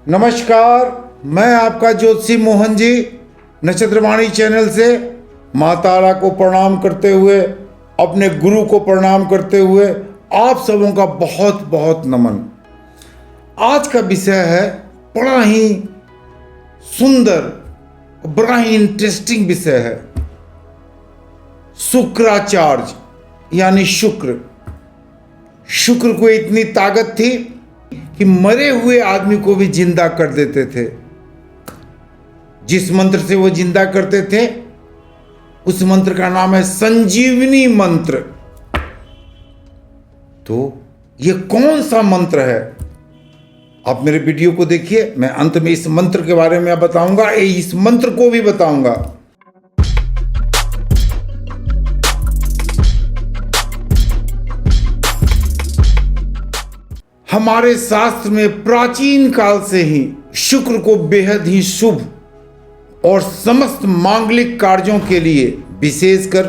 नमस्कार, मैं आपका ज्योतिषी मोहन जी नक्षत्रवाणी चैनल से माँ तारा को प्रणाम करते हुए, अपने गुरु को प्रणाम करते हुए आप सबों का बहुत बहुत नमन। आज का विषय है बड़ा ही सुंदर, बड़ा ही इंटरेस्टिंग विषय है। शुक्राचार्य यानी शुक्र। शुक्र को इतनी ताकत थी कि मरे हुए आदमी को भी जिंदा कर देते थे। जिस मंत्र से वो जिंदा करते थे उस मंत्र का नाम है संजीवनी मंत्र। तो ये कौन सा मंत्र है? आप मेरे वीडियो को देखिए, मैं अंत में इस मंत्र के बारे में बताऊंगा, इस मंत्र को भी बताऊंगा। हमारे शास्त्र में प्राचीन काल से ही शुक्र को बेहद ही शुभ और समस्त मांगलिक कार्यों के लिए, विशेषकर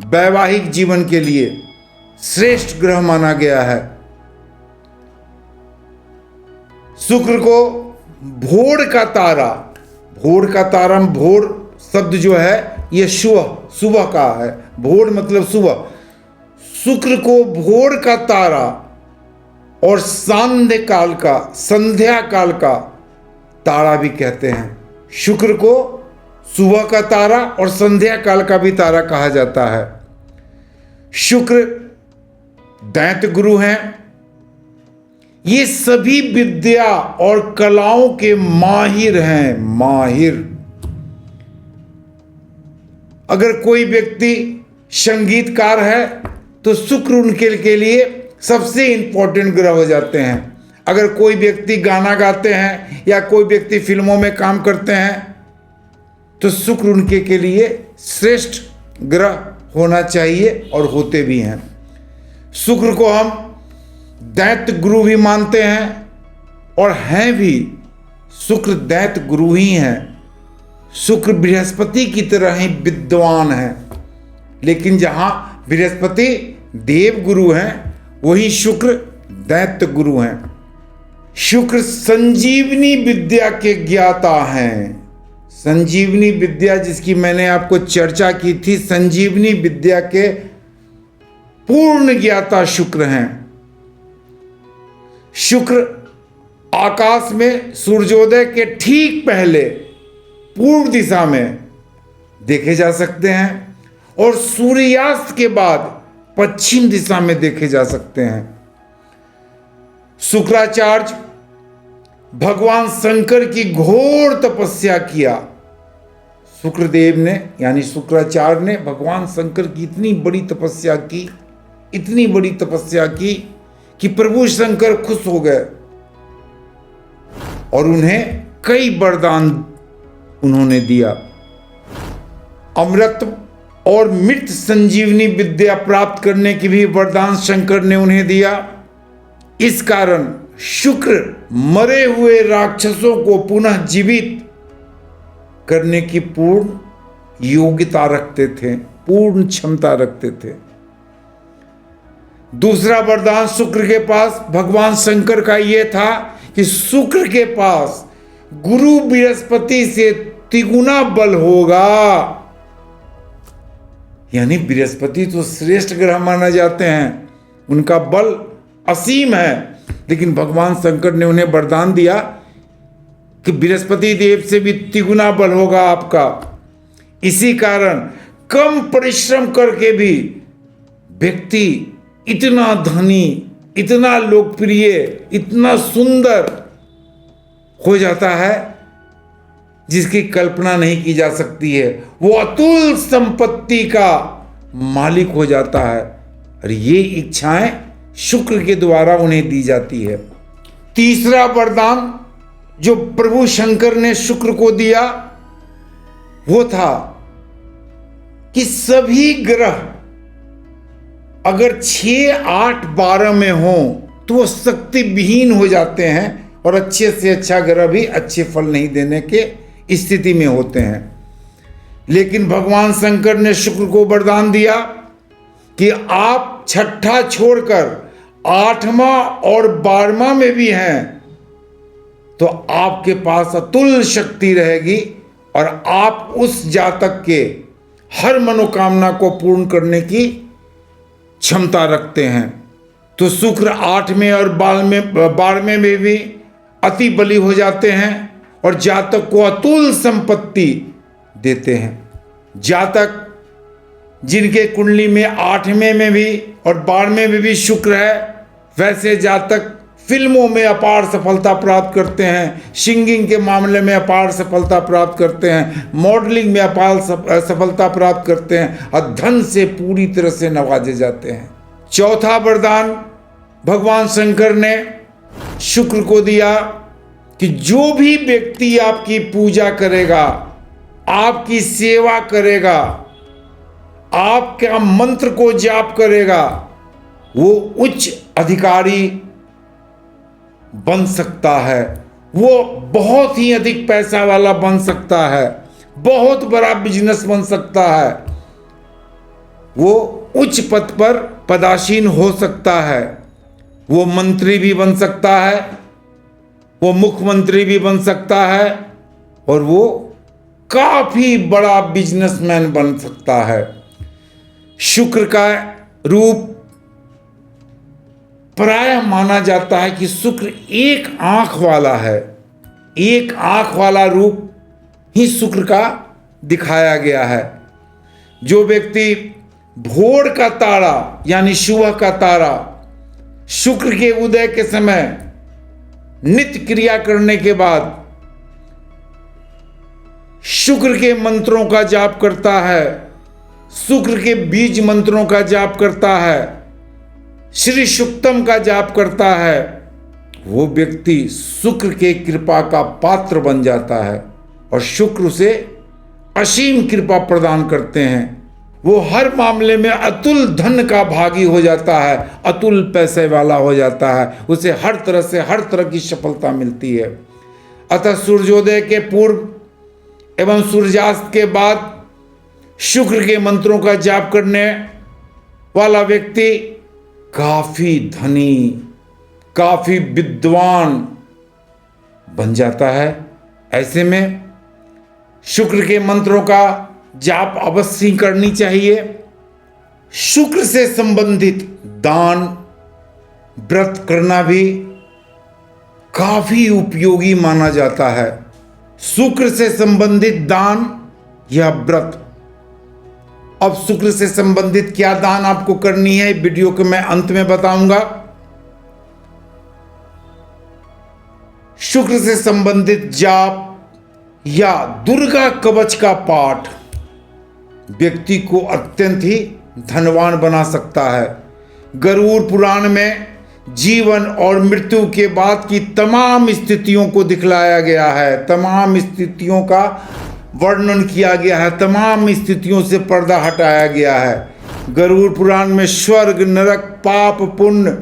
वैवाहिक जीवन के लिए श्रेष्ठ ग्रह माना गया है। शुक्र को भोर का तारा, भोर शब्द जो है यह सुबह का है। भोर मतलब सुबह। शुक्र को भोर का तारा और संध्या काल का तारा भी कहते हैं। शुक्र को सुबह का तारा और संध्या काल का भी तारा कहा जाता है। शुक्र दैत्य गुरु हैं। ये सभी विद्या और कलाओं के माहिर हैं। माहिर। अगर कोई व्यक्ति संगीतकार है तो शुक्र उनके के लिए सबसे इंपॉर्टेंट ग्रह हो जाते हैं। अगर कोई व्यक्ति गाना गाते हैं या कोई व्यक्ति फिल्मों में काम करते हैं तो शुक्र उनके के लिए श्रेष्ठ ग्रह होना चाहिए और होते भी हैं। शुक्र को हम दैत्य गुरु भी मानते हैं और हैं भी। शुक्र दैत्य गुरु ही हैं। शुक्र बृहस्पति की तरह ही विद्वान है, लेकिन जहां बृहस्पति देव गुरु हैं वही शुक्र दैत्य गुरु हैं। शुक्र संजीवनी विद्या के ज्ञाता हैं। संजीवनी विद्या जिसकी मैंने आपको चर्चा की थी, संजीवनी विद्या के पूर्ण ज्ञाता शुक्र हैं। शुक्र आकाश में सूर्योदय के ठीक पहले पूर्व दिशा में देखे जा सकते हैं और सूर्यास्त के बाद पश्चिम दिशा में देखे जा सकते हैं। शुक्राचार्य भगवान शंकर की घोर तपस्या किया। शुक्रदेव ने यानी शुक्राचार्य ने भगवान शंकर की इतनी बड़ी तपस्या की कि प्रभु शंकर खुश हो गए और उन्हें कई वरदान उन्होंने दिया। अमृत और मृत संजीवनी विद्या प्राप्त करने की भी वरदान शंकर ने उन्हें दिया। इस कारण शुक्र मरे हुए राक्षसों को पुनः जीवित करने की पूर्ण योग्यता रखते थे, पूर्ण क्षमता रखते थे। दूसरा वरदान शुक्र के पास भगवान शंकर का यह था कि शुक्र के पास गुरु बृहस्पति से तिगुना बल होगा। यानी बृहस्पति तो श्रेष्ठ ग्रह माना जाते हैं, उनका बल असीम है, लेकिन भगवान शंकर ने उन्हें वरदान दिया कि बृहस्पति देव से भी तिगुना बल होगा आपका। इसी कारण कम परिश्रम करके भी व्यक्ति इतना धनी, इतना लोकप्रिय, इतना सुंदर हो जाता है जिसकी कल्पना नहीं की जा सकती है। वो अतुल संपत्ति का मालिक हो जाता है और ये इच्छाएं शुक्र के द्वारा उन्हें दी जाती है। तीसरा वरदान जो प्रभु शंकर ने शुक्र को दिया वो था कि सभी ग्रह अगर 6, 8, 12 में हो तो वो शक्ति विहीन हो जाते हैं और अच्छे से अच्छा ग्रह भी अच्छे फल नहीं देने के स्थिति में होते हैं। लेकिन भगवान शंकर ने शुक्र को वरदान दिया कि आप छठा छोड़कर 8वां और 12वां में भी हैं तो आपके पास अतुल शक्ति रहेगी और आप उस जातक के हर मनोकामना को पूर्ण करने की क्षमता रखते हैं। तो शुक्र 8वें और 12वें में भी अति बली हो जाते हैं और जातक को अतुल संपत्ति देते हैं। जातक जिनके कुंडली में 8वें में भी और 12वें में भी शुक्र है, वैसे जातक फिल्मों में अपार सफलता प्राप्त करते हैं, सिंगिंग के मामले में अपार सफलता प्राप्त करते हैं, मॉडलिंग में अपार सफलता प्राप्त करते हैं और धन से पूरी तरह से नवाजे जाते हैं। चौथा वरदान भगवान शंकर ने शुक्र को दिया कि जो भी व्यक्ति आपकी पूजा करेगा, आपकी सेवा करेगा, आपके मंत्र को जाप करेगा, वो उच्च अधिकारी बन सकता है, वो बहुत ही अधिक पैसा वाला बन सकता है, बहुत बड़ा बिजनेस बन सकता है, वो उच्च पद पर पदासीन हो सकता है, वो मंत्री भी बन सकता है, वो मुख्यमंत्री भी बन सकता है और वो काफी बड़ा बिजनेसमैन बन सकता है। शुक्र का रूप प्रायः माना जाता है कि शुक्र एक आंख वाला है, एक आंख वाला रूप ही शुक्र का दिखाया गया है। जो व्यक्ति भोर का तारा यानी सुबह का तारा शुक्र के उदय के समय नित्य क्रिया करने के बाद शुक्र के मंत्रों का जाप करता है, शुक्र के बीज मंत्रों का जाप करता है, श्री सुक्तम का जाप करता है, वो व्यक्ति शुक्र के कृपा का पात्र बन जाता है और शुक्र उसे असीम कृपा प्रदान करते हैं। वो हर मामले में अतुल धन का भागी हो जाता है, अतुल पैसे वाला हो जाता है, उसे हर तरह से हर तरह की सफलता मिलती है। अतः सूर्योदय के पूर्व एवं सूर्यास्त के बाद शुक्र के मंत्रों का जाप करने वाला व्यक्ति काफी धनी, काफी विद्वान बन जाता है। ऐसे में शुक्र के मंत्रों का जाप अवश्य करनी चाहिए। शुक्र से संबंधित दान व्रत करना भी काफी उपयोगी माना जाता है। शुक्र से संबंधित दान या व्रत। अब शुक्र से संबंधित क्या दान आपको करनी है, वीडियो के मैं अंत में बताऊंगा। शुक्र से संबंधित जाप या दुर्गा कवच का पाठ व्यक्ति को अत्यंत ही धनवान बना सकता है। गरुड़ पुराण में जीवन और मृत्यु के बाद की तमाम स्थितियों को दिखलाया गया है, तमाम स्थितियों का वर्णन किया गया है, तमाम स्थितियों से पर्दा हटाया गया है। गरुड़ पुराण में स्वर्ग, नरक, पाप, पुण्य,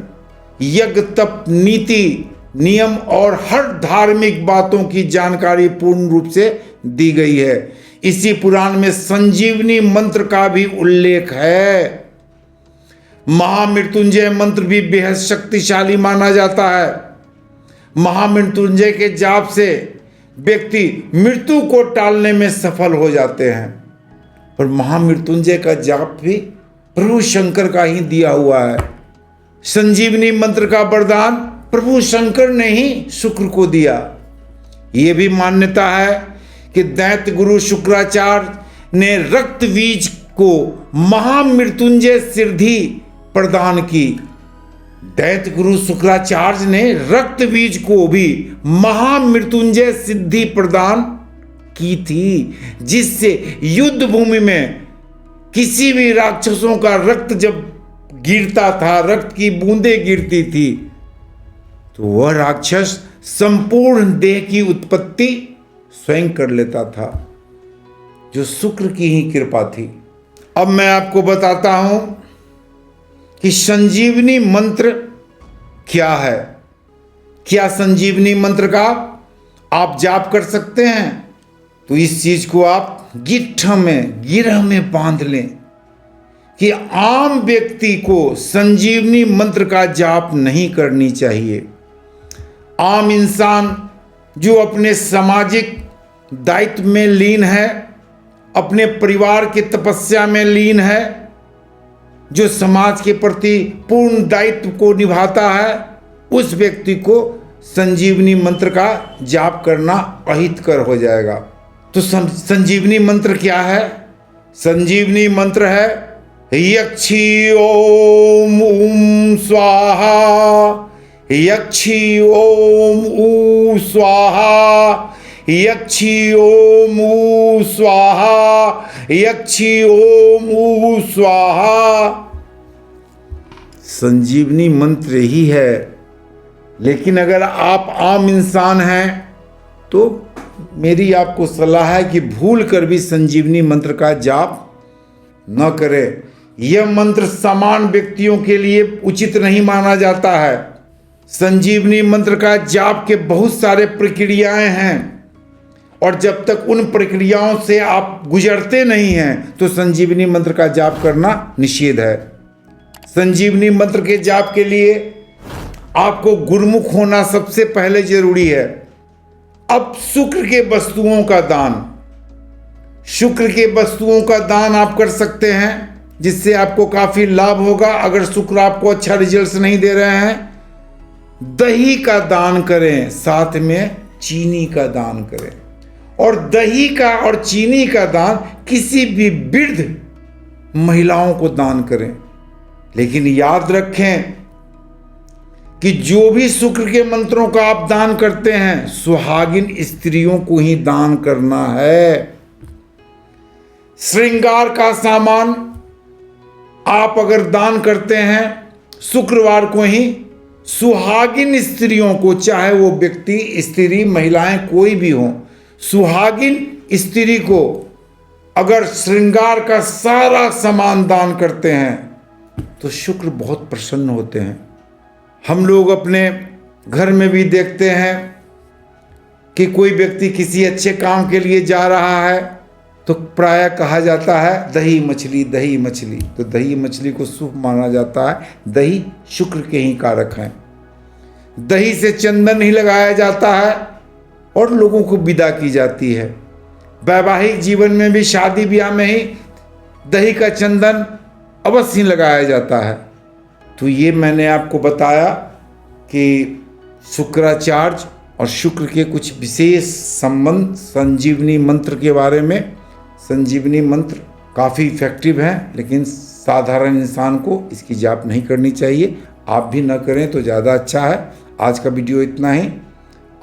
यज्ञ, तप, नीति, नियम और हर धार्मिक बातों की जानकारी पूर्ण रूप से दी गई है। इसी पुराण में संजीवनी मंत्र का भी उल्लेख है। महामृत्युंजय मंत्र भी बेहद शक्तिशाली माना जाता है। महामृत्युंजय के जाप से व्यक्ति मृत्यु को टालने में सफल हो जाते हैं। और महामृत्युंजय का जाप भी प्रभु शंकर का ही दिया हुआ है। संजीवनी मंत्र का वरदान प्रभु शंकर ने ही शुक्र को दिया। यह भी मान्यता है कि दैत्य गुरु शुक्राचार्य ने रक्त बीज को महामृत्युंजय सिद्धि प्रदान की। दैत्य गुरु शुक्राचार्य ने रक्त बीज को भी महामृत्युंजय सिद्धि प्रदान की थी, जिससे युद्ध भूमि में किसी भी राक्षसों का रक्त जब गिरता था, रक्त की बूंदें गिरती थी, तो वह राक्षस संपूर्ण देह की उत्पत्ति स्वयं कर लेता था, जो शुक्र की ही कृपा थी। अब मैं आपको बताता हूं कि संजीवनी मंत्र क्या है। क्या संजीवनी मंत्र का आप जाप कर सकते हैं? तो इस चीज को आप गिरह में बांध लें कि आम व्यक्ति को संजीवनी मंत्र का जाप नहीं करनी चाहिए। आम इंसान जो अपने सामाजिक दायित्व में लीन है, अपने परिवार की तपस्या में लीन है, जो समाज के प्रति पूर्ण दायित्व को निभाता है, उस व्यक्ति को संजीवनी मंत्र का जाप करना अहितकर हो जाएगा। तो संजीवनी मंत्र क्या है? संजीवनी मंत्र है यक्षी ओम ऊं स्वाहा, यक्षी ओम ऊ स्वाहा, यक्षी ओम ऊ स्वाहा, यक्षी ओम ऊ स्वाहा। संजीवनी मंत्र ही है। लेकिन अगर आप आम इंसान हैं तो मेरी आपको सलाह है कि भूल कर भी संजीवनी मंत्र का जाप न करें। यह मंत्र समान व्यक्तियों के लिए उचित नहीं माना जाता है। संजीवनी मंत्र का जाप के बहुत सारे प्रक्रियाएं हैं और जब तक उन प्रक्रियाओं से आप गुजरते नहीं हैं तो संजीवनी मंत्र का जाप करना निषेध है। संजीवनी मंत्र के जाप के लिए आपको गुरुमुख होना सबसे पहले जरूरी है। अब शुक्र के वस्तुओं का दान, शुक्र के वस्तुओं का दान आप कर सकते हैं, जिससे आपको काफी लाभ होगा। अगर शुक्र आपको अच्छा रिजल्ट नहीं दे रहे हैं, दही का दान करें, साथ में चीनी का दान करें। और दही का और चीनी का दान किसी भी वृद्ध महिलाओं को दान करें। लेकिन याद रखें कि जो भी शुक्र के मंत्रों का आप दान करते हैं, सुहागिन स्त्रियों को ही दान करना है। श्रृंगार का सामान आप अगर दान करते हैं शुक्रवार को ही, सुहागिन स्त्रियों को, चाहे वो व्यक्ति, स्त्री, महिलाएं कोई भी हो, सुहागिन स्त्री को अगर श्रृंगार का सारा सामान दान करते हैं तो शुक्र बहुत प्रसन्न होते हैं। हम लोग अपने घर में भी देखते हैं कि कोई व्यक्ति किसी अच्छे काम के लिए जा रहा है तो प्रायः कहा जाता है दही मछली, दही मछली। तो दही मछली को शुभ माना जाता है। दही शुक्र के ही कारक हैं। दही से चंदन ही लगाया जाता है और लोगों को विदा की जाती है। वैवाहिक जीवन में भी, शादी ब्याह में ही दही का चंदन अवश्य लगाया जाता है। तो ये मैंने आपको बताया कि शुक्राचार्य और शुक्र के कुछ विशेष संबंध संजीवनी मंत्र के बारे में। संजीवनी मंत्र काफ़ी इफेक्टिव है, लेकिन साधारण इंसान को इसकी जाप नहीं करनी चाहिए। आप भी न करें तो ज़्यादा अच्छा है। आज का वीडियो इतना ही।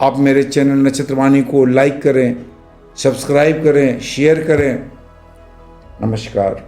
आप मेरे चैनल नक्षत्रवाणी को लाइक करें, सब्सक्राइब करें, शेयर करें। नमस्कार।